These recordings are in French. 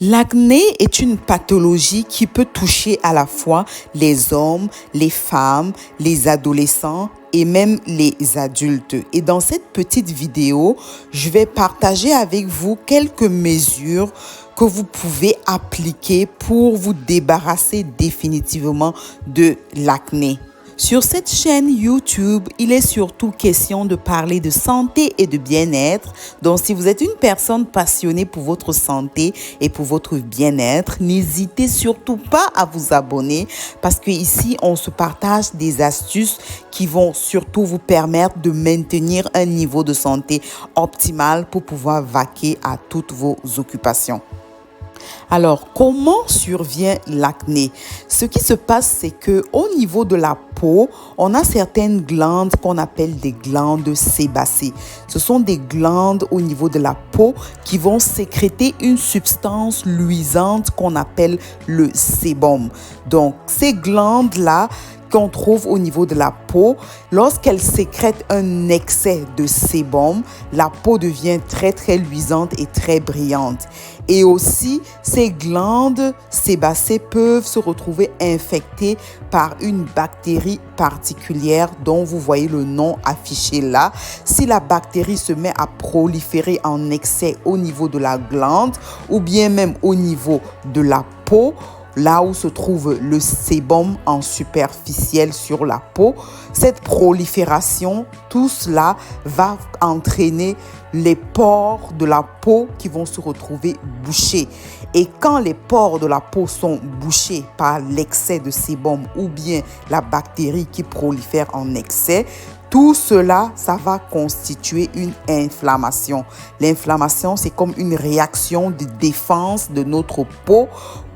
L'acné est une pathologie qui peut toucher à la fois les hommes, les femmes, les adolescents et même les adultes. Et dans cette petite vidéo, je vais partager avec vous quelques mesures que vous pouvez appliquer pour vous débarrasser définitivement de l'acné. Sur cette chaîne YouTube, il est surtout question de parler de santé et de bien-être. Donc, si vous êtes une personne passionnée pour votre santé et pour votre bien-être, n'hésitez surtout pas à vous abonner parce que ici, on se partage des astuces qui vont surtout vous permettre de maintenir un niveau de santé optimal pour pouvoir vaquer à toutes vos occupations. Alors, comment survient l'acné? Ce qui se passe, c'est que au niveau de la peau, on a certaines glandes qu'on appelle des glandes sébacées. Ce sont des glandes au niveau de la peau qui vont sécréter une substance luisante qu'on appelle le sébum. Donc, ces glandes-là qu'on trouve au niveau de la peau, lorsqu'elle sécrète un excès de sébum, la peau devient très luisante et très brillante. Et aussi, ces glandes sébacées peuvent se retrouver infectées par une bactérie particulière dont vous voyez le nom affiché là. Si la bactérie se met à proliférer en excès au niveau de la glande ou bien même au niveau de la peau, là où se trouve le sébum en superficiel sur la peau, cette prolifération, tout cela va entraîner les pores de la peau qui vont se retrouver bouchés. Et quand les pores de la peau sont bouchés par l'excès de sébum ou bien la bactérie qui prolifère en excès, tout cela, ça va constituer une inflammation. L'inflammation, c'est comme une réaction de défense de notre peau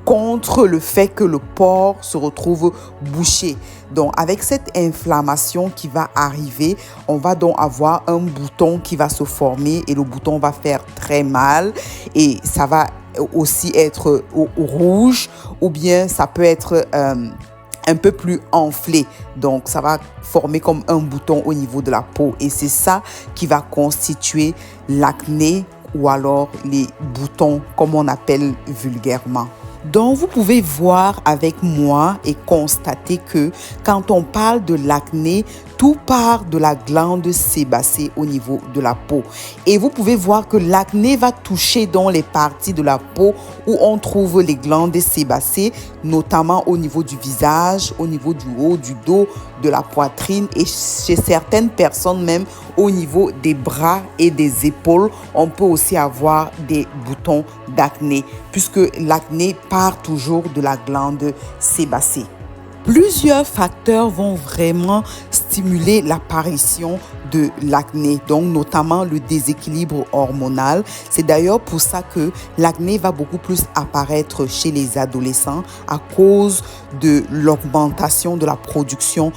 contre le fait que le pore se retrouve bouché. Donc, avec cette inflammation qui va arriver, on va donc avoir un bouton qui va se former et le bouton va faire très mal et ça va aussi être rouge ou bien ça peut être un peu plus enflé. Donc, ça va former comme un bouton au niveau de la peau et c'est ça qui va constituer l'acné ou alors les boutons comme on appelle vulgairement. Donc, vous pouvez voir avec moi et constater que quand on parle de l'acné, tout part de la glande sébacée au niveau de la peau. Et vous pouvez voir que l'acné va toucher dans les parties de la peau où on trouve les glandes sébacées, notamment au niveau du visage, au niveau du haut, du dos, de la poitrine et chez certaines personnes même au niveau des bras et des épaules, on peut aussi avoir des boutons d'acné puisque l'acné part toujours de la glande sébacée. Plusieurs facteurs vont vraiment stimuler l'apparition de l'acné, donc notamment le déséquilibre hormonal. C'est d'ailleurs pour ça que l'acné va beaucoup plus apparaître chez les adolescents à cause de l'augmentation de la production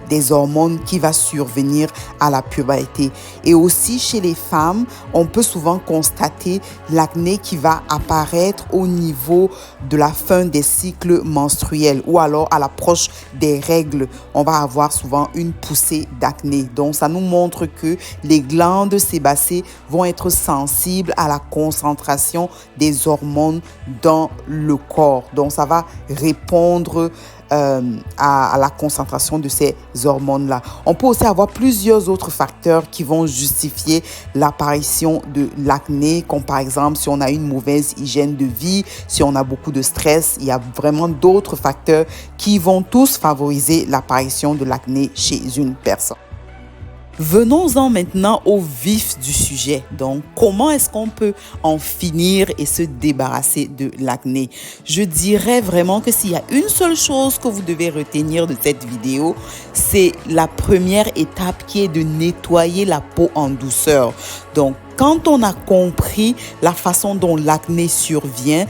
des hormones qui va survenir à la puberté. Et aussi chez les femmes, on peut souvent constater l'acné qui va apparaître au niveau de la fin des cycles menstruels ou alors à l'approche des règles. On va avoir souvent une poussée d'acné. Donc, ça nous montre que les glandes sébacées vont être sensibles à la concentration des hormones dans le corps. Donc, ça va répondre à la concentration de ces hormones-là. On peut aussi avoir plusieurs autres facteurs qui vont justifier l'apparition de l'acné, comme par exemple si on a une mauvaise hygiène de vie, si on a beaucoup de stress. Il y a vraiment d'autres facteurs qui vont tous favoriser l'apparition de l'acné chez une personne. Venons-en maintenant au vif du sujet. Donc, comment est-ce qu'on peut en finir et se débarrasser de l'acné? Je dirais vraiment que s'il y a une seule chose que vous devez retenir de cette vidéo, c'est la première étape qui est de nettoyer la peau en douceur. Donc, quand on a compris la façon dont l'acné survient,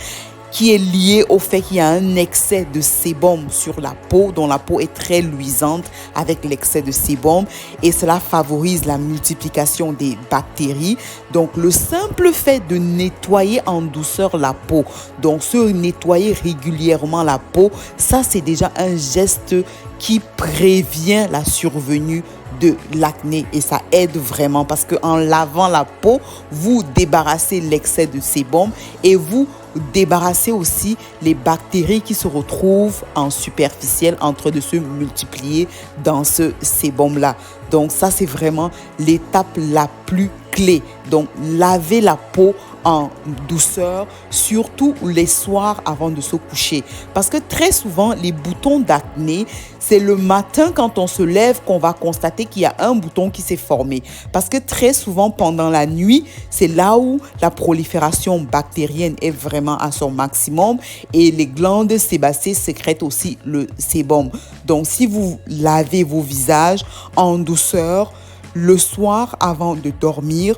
qui est lié au fait qu'il y a un excès de sébum sur la peau, dont la peau est très luisante avec l'excès de sébum et cela favorise la multiplication des bactéries. Donc, le simple fait de nettoyer en douceur la peau, donc se nettoyer régulièrement la peau, ça c'est déjà un geste qui prévient la survenue de l'acné et ça aide vraiment parce qu'en lavant la peau, vous débarrassez l'excès de sébum et vous débarrassez aussi les bactéries qui se retrouvent en superficiel en train de se multiplier dans ce sébum-là. Donc ça, c'est vraiment l'étape la plus clé. Donc, laver la peau en douceur, surtout les soirs avant de se coucher. Parce que très souvent, les boutons d'acné, c'est le matin quand on se lève qu'on va constater qu'il y a un bouton qui s'est formé. Parce que très souvent, pendant la nuit, c'est là où la prolifération bactérienne est vraiment à son maximum et les glandes sébacées sécrètent aussi le sébum. Donc, si vous lavez vos visages en douceur le soir avant de dormir,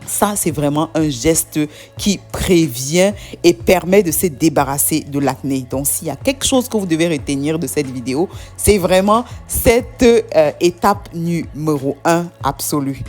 ça, c'est vraiment un geste qui prévient et permet de se débarrasser de l'acné. Donc, s'il y a quelque chose que vous devez retenir de cette vidéo, c'est vraiment cette étape numéro 1 absolue.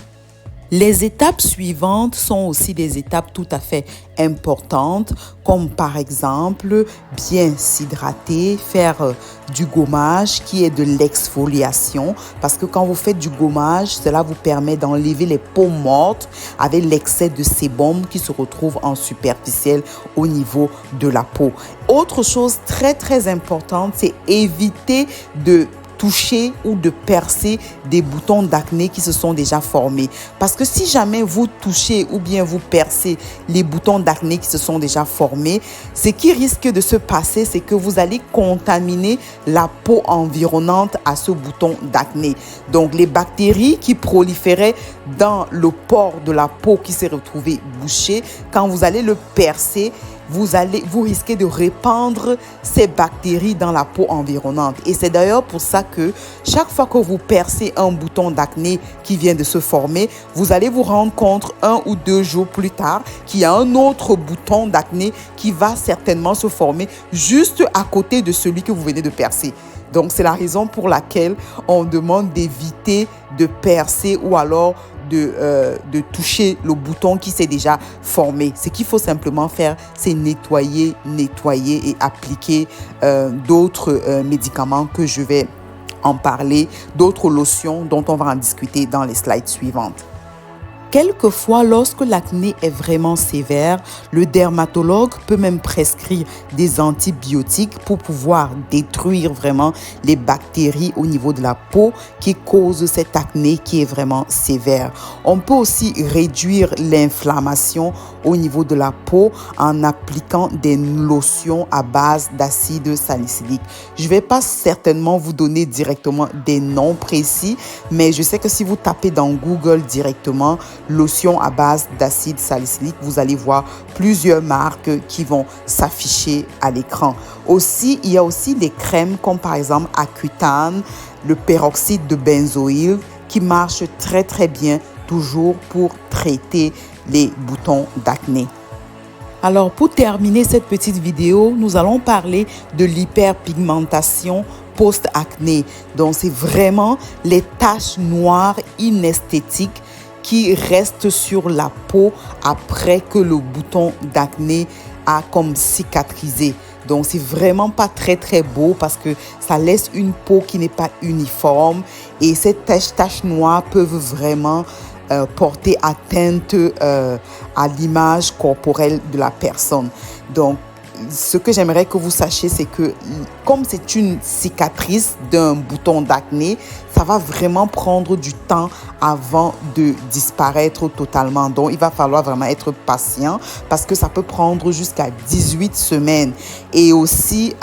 Les étapes suivantes sont aussi des étapes tout à fait importantes, comme par exemple bien s'hydrater, faire du gommage qui est de l'exfoliation, parce que quand vous faites du gommage, cela vous permet d'enlever les peaux mortes avec l'excès de sébum qui se retrouve en superficiel au niveau de la peau. Autre chose très importante, c'est éviter de toucher ou de percer des boutons d'acné qui se sont déjà formés. Parce que si jamais vous touchez ou bien vous percez les boutons d'acné qui se sont déjà formés, ce qui risque de se passer, c'est que vous allez contaminer la peau environnante à ce bouton d'acné. Donc, les bactéries qui proliféraient dans le pore de la peau qui s'est retrouvé bouché, quand vous allez le percer, vous risquez de répandre ces bactéries dans la peau environnante. Et c'est d'ailleurs pour ça que chaque fois que vous percez un bouton d'acné qui vient de se former, vous allez vous rendre compte 1 ou 2 jours plus tard qu'il y a un autre bouton d'acné qui va certainement se former juste à côté de celui que vous venez de percer. Donc, c'est la raison pour laquelle on demande d'éviter de percer ou alors de toucher le bouton qui s'est déjà formé. Ce qu'il faut simplement faire, c'est nettoyer et appliquer d'autres médicaments que je vais en parler, d'autres lotions dont on va en discuter dans les slides suivantes. Quelquefois, lorsque l'acné est vraiment sévère, le dermatologue peut même prescrire des antibiotiques pour pouvoir détruire vraiment les bactéries au niveau de la peau qui causent cette acné qui est vraiment sévère. On peut aussi réduire l'inflammation au niveau de la peau en appliquant des lotions à base d'acide salicylique. Je ne vais pas certainement vous donner directement des noms précis, mais je sais que si vous tapez dans Google directement lotion à base d'acide salicylique, vous allez voir plusieurs marques qui vont s'afficher à l'écran. Aussi, il y a aussi des crèmes comme par exemple Accutane, le peroxyde de benzoïle qui marche très bien toujours pour traiter les boutons d'acné. Alors, pour terminer cette petite vidéo, nous allons parler de l'hyperpigmentation post-acné. Donc, c'est vraiment les taches noires inesthétiques qui restent sur la peau après que le bouton d'acné a comme cicatrisé. Donc, c'est vraiment pas très beau parce que ça laisse une peau qui n'est pas uniforme et ces taches noires peuvent vraiment porter atteinte à l'image corporelle de la personne. Donc, ce que j'aimerais que vous sachiez, c'est que comme c'est une cicatrice d'un bouton d'acné, ça va vraiment prendre du temps avant de disparaître totalement. Donc, il va falloir vraiment être patient parce que ça peut prendre jusqu'à 18 semaines. Et aussi,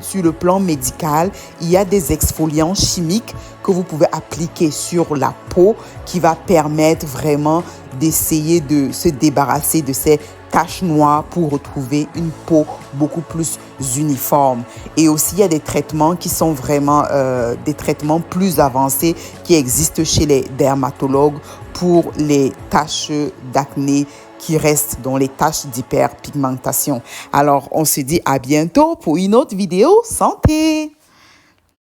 sur le plan médical, il y a des exfoliants chimiques que vous pouvez appliquer sur la peau qui va permettre vraiment d'essayer de se débarrasser de ces taches noires pour retrouver une peau beaucoup plus uniforme. Et aussi, il y a des traitements qui sont vraiment des traitements plus avancés qui existent chez les dermatologues pour les taches d'acné qui restent dans les taches d'hyperpigmentation. Alors, on se dit à bientôt pour une autre vidéo santé.